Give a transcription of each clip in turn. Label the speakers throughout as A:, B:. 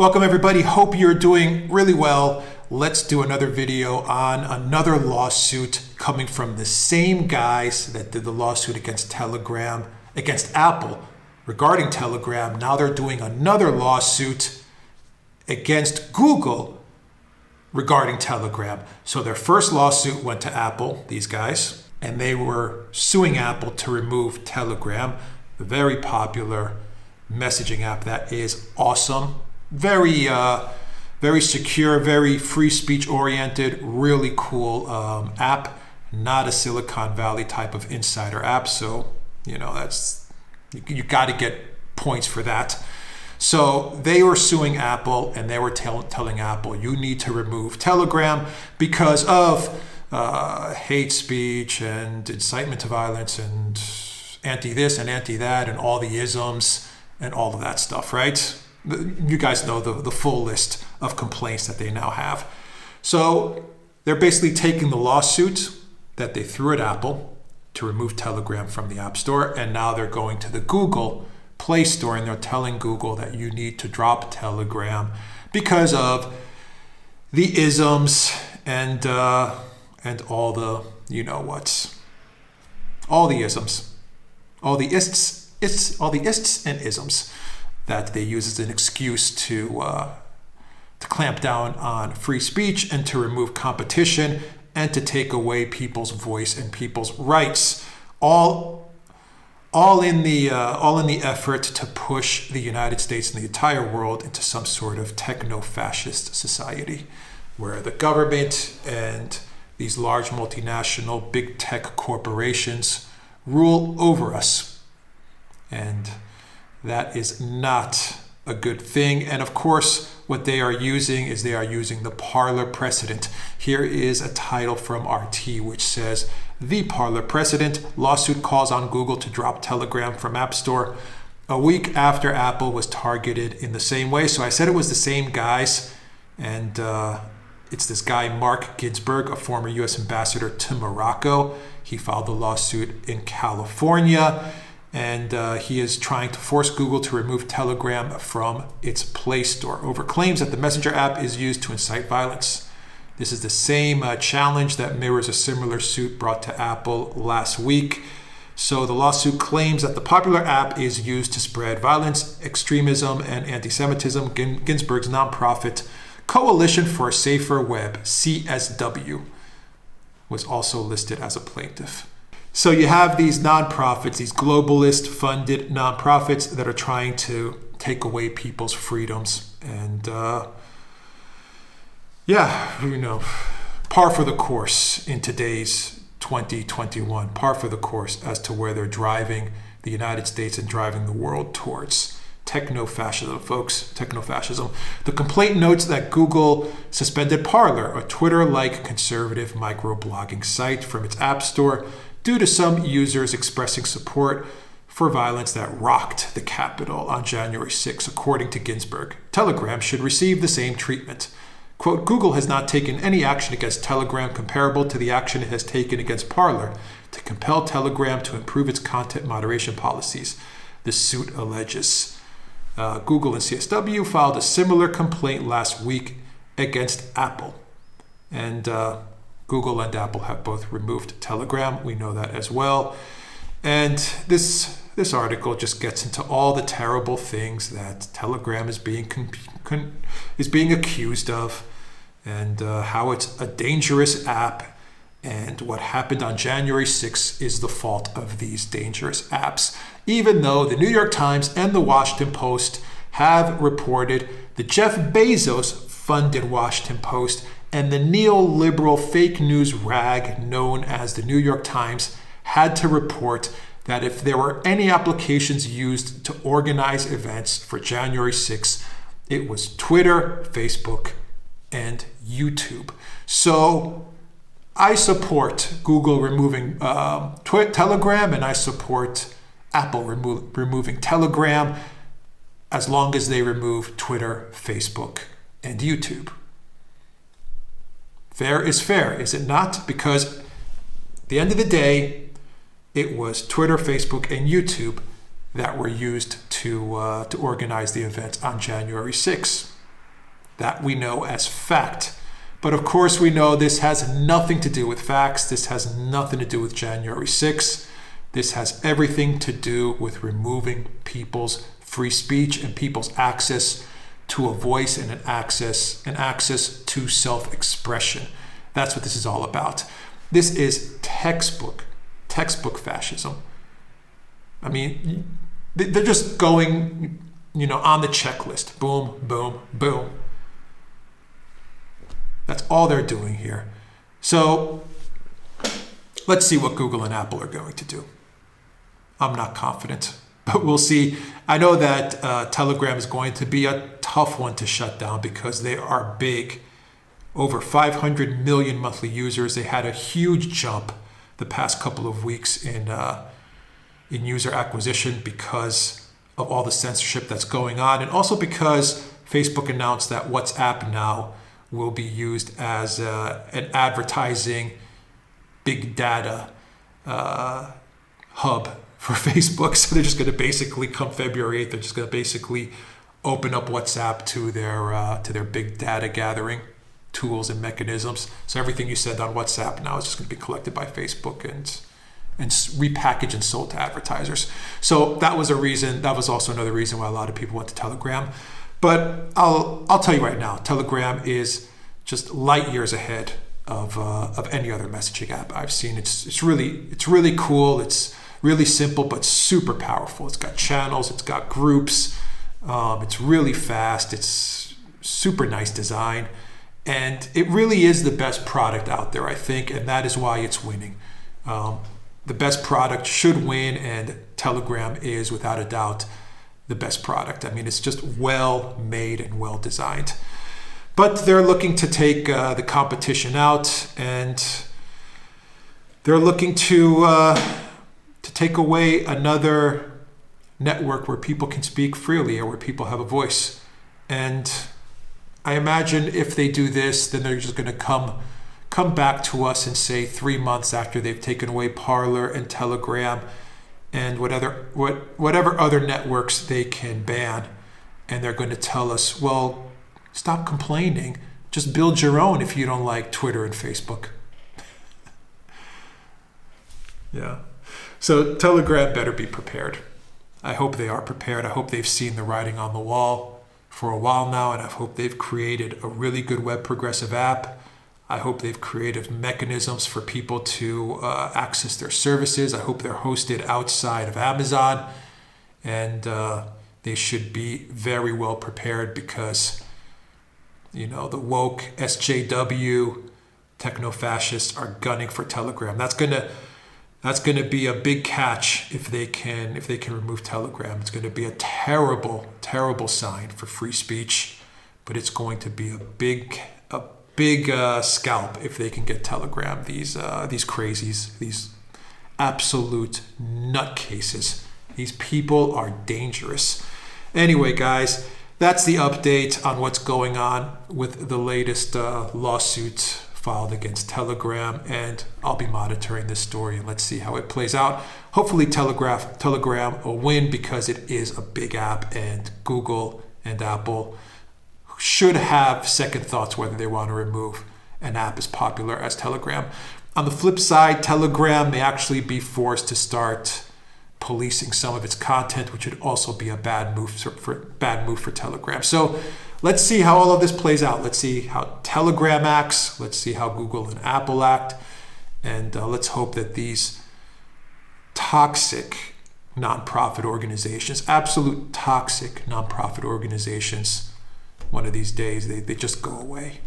A: Welcome everybody, hope you're doing really well. Let's do another video on another lawsuit coming from the same guys that did the lawsuit against Apple regarding Telegram. Now they're doing another lawsuit against Google regarding Telegram. So their first lawsuit went to Apple, these guys, and they were suing Apple to remove Telegram, the very popular messaging app that is awesome. Very secure, very free speech oriented, really cool app. Not a Silicon Valley type of insider app. So, that's, you got to get points for that. So they were suing Apple and they were telling Apple, you need to remove Telegram because of hate speech and incitement to violence and anti this and anti that and all the isms and all of that stuff, right? You guys know the full list of complaints that they now have. So they're basically taking the lawsuit that they threw at Apple to remove Telegram from the App Store, and now they're going to the Google Play Store and they're telling Google that you need to drop Telegram because of the isms and all the all the isms, all the ists and isms that they use as an excuse to clamp down on free speech and to remove competition and to take away people's voice and people's rights, all in the effort to push the United States and the entire world into some sort of techno-fascist society, where the government and these large multinational big tech corporations rule over us, and that is not a good thing. And of course, what they are using is the Parler precedent. Here is a title from RT which says, "The Parler precedent, lawsuit calls on Google to drop Telegram from App Store a week after Apple was targeted in the same way." So I said it was the same guys, and it's this guy, Mark Ginsburg, a former US ambassador to Morocco. He filed the lawsuit in California. And he is trying to force Google to remove Telegram from its Play Store over claims that the Messenger app is used to incite violence. This is the same challenge that mirrors a similar suit brought to Apple last week. So the lawsuit claims that the popular app is used to spread violence, extremism, and anti-Semitism. Ginsburg's nonprofit Coalition for a Safer Web, CSW, was also listed as a plaintiff. So you have these nonprofits, these globalist funded nonprofits that are trying to take away people's freedoms. And par for the course in today's 2021, par for the course as to where they're driving the United States and driving the world towards. Techno-fascism, folks, techno-fascism. The complaint notes that Google suspended Parler, a Twitter-like conservative microblogging site, from its App Store due to some users expressing support for violence that rocked the Capitol on January 6, according to Ginsburg. Telegram should receive the same treatment. Quote, "Google has not taken any action against Telegram comparable to the action it has taken against Parler to compel Telegram to improve its content moderation policies," the suit alleges. Google and CSW filed a similar complaint last week against Apple. And Google and Apple have both removed Telegram. We know that as well. And this article just gets into all the terrible things that Telegram is being accused of, and how it's a dangerous app. And what happened on January 6th is the fault of these dangerous apps, even though the New York Times and the Washington Post have reported the Jeff Bezos funded Washington Post and the neoliberal fake news rag known as the New York Times had to report that if there were any applications used to organize events for January 6th, it was Twitter, Facebook, and YouTube. So I support Google removing Telegram, and I support Apple removing Telegram as long as they remove Twitter, Facebook, and YouTube. Fair is fair, is it not? Because at the end of the day, it was Twitter, Facebook, and YouTube that were used to organize the event on January 6th. That we know as fact. But of course we know this has nothing to do with facts. This has nothing to do with January 6th. This has everything to do with removing people's free speech and people's access to a voice and an access to self-expression. That's what this is all about. This is textbook fascism. I mean, they're just going, on the checklist. Boom, boom, boom. That's all they're doing here. So let's see what Google and Apple are going to do. I'm not confident, but we'll see. I know that Telegram is going to be a tough one to shut down because they are big. Over 500 million monthly users. They had a huge jump the past couple of weeks in user acquisition because of all the censorship that's going on, and also because Facebook announced that WhatsApp now will be used as an advertising big data hub for Facebook. So they're just going to basically, come February 8th, they're just going to basically open up WhatsApp to their big data gathering tools and mechanisms. So everything you said on WhatsApp now is just going to be collected by Facebook and repackaged and sold to advertisers. So that was a reason. That was also another reason why a lot of people went to Telegram. But I'll tell you right now, Telegram is just light years ahead of any other messaging app I've seen. It's really cool. It's really simple but super powerful. It's got channels. It's got groups. It's really fast. It's super nice design. And it really is the best product out there, I think, and that is why it's winning. The best product should win, and Telegram is, without a doubt, the best product. I mean, it's just well made and well designed. But they're looking to take the competition out, and they're looking to take away another network where people can speak freely or where people have a voice. And I imagine if they do this, then they're just going to come back to us and say 3 months after they've taken away Parler and Telegram and whatever other networks they can ban, and they're going to tell us, well, stop complaining. Just build your own if you don't like Twitter and Facebook. Yeah. So Telegram better be prepared. I hope they are prepared. I hope they've seen the writing on the wall for a while now, and I hope they've created a really good web progressive app. I hope they've created mechanisms for people to access their services. I hope they're hosted outside of Amazon, and they should be very well prepared because, the woke SJW techno-fascists are gunning for Telegram. That's gonna be a big catch if they can remove Telegram. It's going to be a terrible, terrible sign for free speech, but it's going to be a big scalp if they can get Telegram. These crazies, these absolute nutcases. These people are dangerous. Anyway, guys, that's the update on what's going on with the latest lawsuit filed against Telegram, and I'll be monitoring this story and let's see how it plays out. Hopefully Telegram will win because it is a big app, and Google and Apple should have second thoughts whether they want to remove an app as popular as Telegram. On the flip side, Telegram may actually be forced to start policing some of its content, which would also be a bad move for Telegram. So let's see how all of this plays out. Let's see how Telegram acts. Let's see how Google and Apple act. And let's hope that these toxic nonprofit organizations, absolute toxic nonprofit organizations, one of these days, they just go away.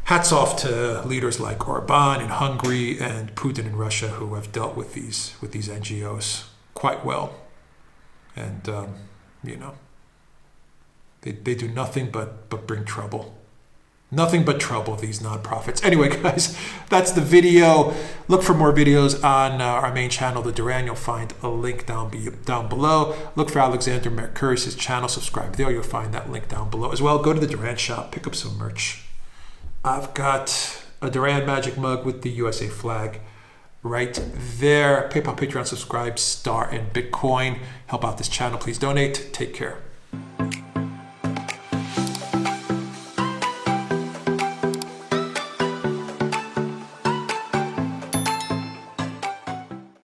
A: Hats off to leaders like Orban in Hungary and Putin in Russia, who have dealt with these NGOs quite well. And, they do nothing but bring trouble. Nothing but trouble, these nonprofits. Anyway, guys, that's the video. Look for more videos on our main channel, The Duran. You'll find a link down below. Look for Alexander Mercouris' channel. Subscribe there. You'll find that link down below as well. Go to the Duran shop. Pick up some merch. I've got a Duran magic mug with the USA flag right there. PayPal, Patreon, subscribe, star, and Bitcoin. Help out this channel. Please donate. Take care.